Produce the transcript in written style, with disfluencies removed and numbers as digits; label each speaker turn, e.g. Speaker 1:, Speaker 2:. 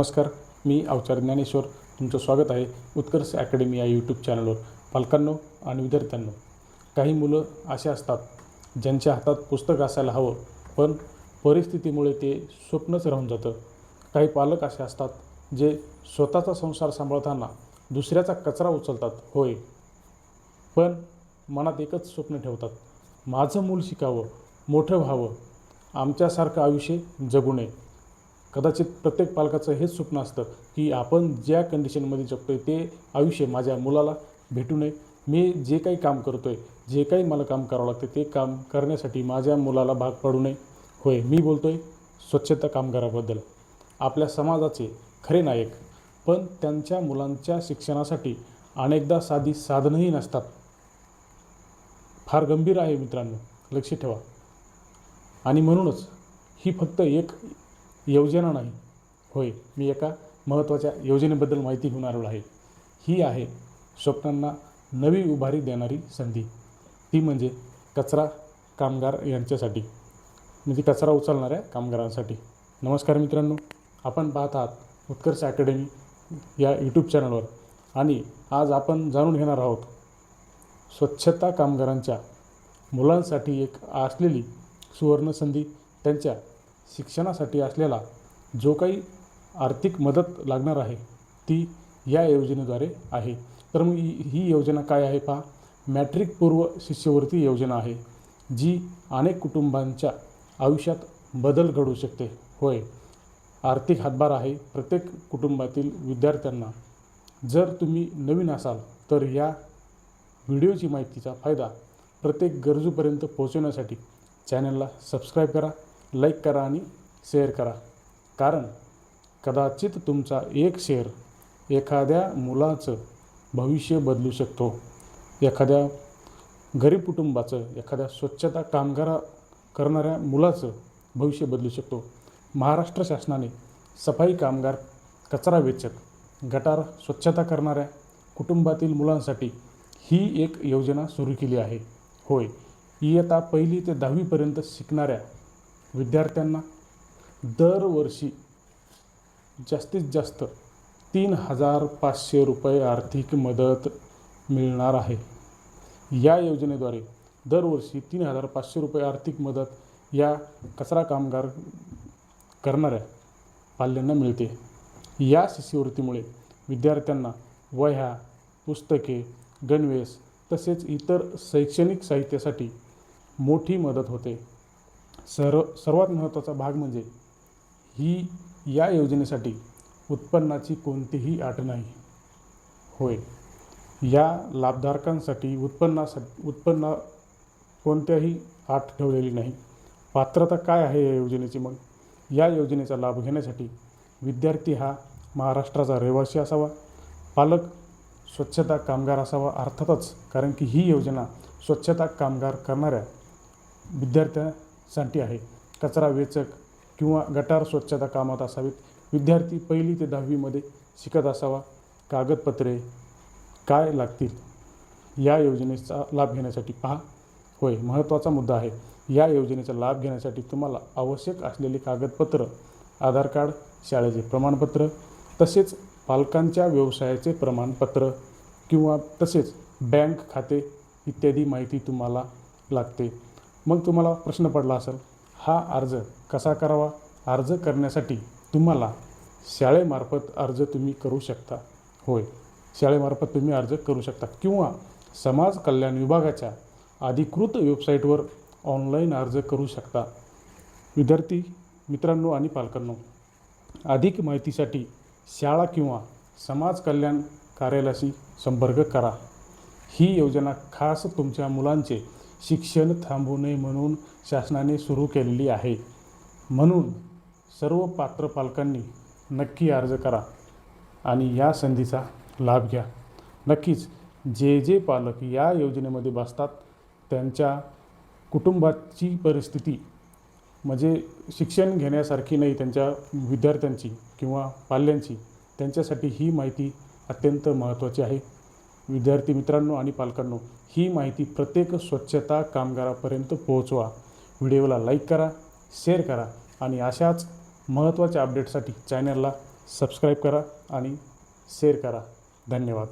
Speaker 1: नमस्कार, मी अवचार ज्ञानेश्वर. तुमचं स्वागत आहे उत्कर्ष अकॅडमी या यूट्यूब चॅनलवर. पालकांनो आणि विद्यार्थ्यांनो, काही मुलं असे असतात ज्यांच्या हातात पुस्तक असायला हवं, पण परिस्थितीमुळे ते स्वप्नच राहून जातं. काही पालक असे असतात जे स्वतःचा संसार सांभाळताना दुसऱ्याचा कचरा उचलतात, होय, पण मनात एकच स्वप्न ठेवतात, माझं मूल शिकावं, मोठं व्हावं, आमच्यासारखं आयुष्य जगू नये. कदाचित प्रत्येक पालकाचं हेच स्वप्न असतं की आपण ज्या कंडिशनमध्ये जगतो आहे ते आयुष्य माझ्या मुलाला भेटू नये. मी जे काही काम करतो आहे, जे काही मला काम करावं लागतं ते काम करण्यासाठी माझ्या मुलाला भाग पडू नये. होय, मी बोलतो आहे स्वच्छता कामगाराबद्दल. आपल्या समाजाचे खरे नायक, पण त्यांच्या मुलांच्या शिक्षणासाठी अनेकदा साधी साधनंही नसतात. फार गंभीर आहे मित्रांनो, लक्ष ठेवा. आणि म्हणूनच ही फक्त एक योजना नाही. होय, मी एका महत्त्वाच्या योजनेबद्दल माहिती घेऊन आलेलो आहे. ही आहे स्वप्नांना नवी उभारी देणारी संधी. ती म्हणजे कचरा कामगार यांच्यासाठी, म्हणजे कचरा उचलणाऱ्या कामगारांसाठी. नमस्कार मित्रांनो, आपण पाहत आहात उत्कर्ष अकॅडमी या यूट्यूब चॅनलवर. आणि आज आपण जाणून घेणार आहोत स्वच्छता कामगारांच्या मुलांसाठी एक असलेली सुवर्णसंधी, त्यांच्या शिक्षणासाठी असलेला जो काही आर्थिक मदत लागणार आहे ती या योजनेद्वारे आहे. तर मग ही योजना काय आहे पहा. मॅट्रिक पूर्व शिष्यवृत्ती योजना आहे, जी अनेक कुटुंबांच्या आयुष्यात बदल घडवू शकते. होय, आर्थिक हातभार आहे प्रत्येक कुटुंबातील विद्यार्थ्यांना. जर तुम्ही नवीन असाल तर या व्हिडिओची माहितीचा फायदा प्रत्येक गरजूपर्यंत पोहोचवण्यासाठी चॅनलला सबस्क्राईब करा, लाईक करा आणि शेअर करा. कारण कदाचित तुमचा एक शेअर एखाद्या मुलाचं भविष्य बदलू शकतो, एखाद्या गरीब कुटुंबाचं, एखाद्या स्वच्छता कामगार करणाऱ्या मुलाचं भविष्य बदलू शकतो. महाराष्ट्र शासनाने सफाई कामगार, कचरा वेचक, गटार स्वच्छता करणाऱ्या कुटुंबातील मुलांसाठी ही एक योजना सुरू केली आहे. होय, इयत्ता 1ली ते 10वीपर्यंत शिकणाऱ्या विद्यार्थ्यांना दरवर्षी जास्तीत जास्त 3,500 रुपये आर्थिक मदत मिळणार आहे. या योजनेद्वारे दरवर्षी 3,500 रुपये आर्थिक मदत या कचरा कामगार करणाऱ्या पाल्यांना मिळते. या शिष्यवृत्तीमुळे विद्यार्थ्यांना वह्या, पुस्तके, गणवेश तसेच इतर शैक्षणिक साहित्यासाठी मोठी मदत होते. सर्वात महत्त्वाचा भाग म्हणजे या योजनेसाठी उत्पन्नाची कोणतीही अट नाही. होय, या लाभधारकांसाठी उत्पन्न कोणत्याही अट ठेवलेली नाही. पात्रता काय आहे या योजनेची? मग या योजनेचा लाभ घेण्यासाठी विद्यार्थी हा महाराष्ट्राचा रहिवासी असावा, पालक स्वच्छता कामगार असावा अर्थातच, कारण की ही योजना स्वच्छता कामगार करणाऱ्या विद्यार्थ्यांसाठी आहे. कचरा वेचक किंवा गटार स्वच्छता कामात असावेत. विद्यार्थी 1ली ते 10वीमध्ये शिकत असावा. कागदपत्रे काय लागतील या योजनेचा लाभ घेण्यासाठी? पहा, होय, महत्त्वाचा मुद्दा आहे. या योजनेचा लाभ घेण्यासाठी तुम्हाला आवश्यक असलेले कागदपत्र, आधार कार्ड, शाळेचे प्रमाणपत्र, तसेच पालकांच्या व्यवसायाचे प्रमाणपत्र किंवा तसेच बँक खाते इत्यादी माहिती तुम्हाला लागते. मग तुम्हाला प्रश्न पडला असेल, हा अर्ज कसा करावा? अर्ज करण्यासाठी तुम्हाला शाळेमार्फत अर्ज तुम्ही करू शकता. होय, शाळेमार्फत तुम्ही अर्ज करू शकता किंवा समाज कल्याण विभागाच्या अधिकृत वेबसाईटवर ऑनलाईन अर्ज करू शकता. विद्यार्थी मित्रांनो आणि पालकांनो, अधिक माहितीसाठी शाळा किंवा समाज कल्याण कार्यालयाशी संपर्क करा. ही योजना खास तुमच्या मुलांचे शिक्षण थांबू नये म्हणून शासनाने सुरू केलेली आहे. म्हणून सर्व पात्र पालकांनी नक्की अर्ज करा आणि या संधीचा लाभ घ्या. नक्कीच जे पालक या योजनेमध्ये बसतात त्यांच्या कुटुंबाची परिस्थिती म्हणजे शिक्षण घेण्यासारखी नाही, त्यांच्या विद्यार्थ्यांची किंवा पाल्यांची, त्यांच्यासाठी ही माहिती अत्यंत महत्त्वाची आहे. विद्यार्थी मित्रांनो आणि पालकांनो, ही माहिती प्रत्येक स्वच्छता कामगारापर्यंत पोहोचवा. व्हिडिओला लाईक करा, शेअर करा आणि अशाच महत्त्वाच्या अपडेटसाठी चॅनलला सबस्क्राईब करा आणि शेअर करा. धन्यवाद.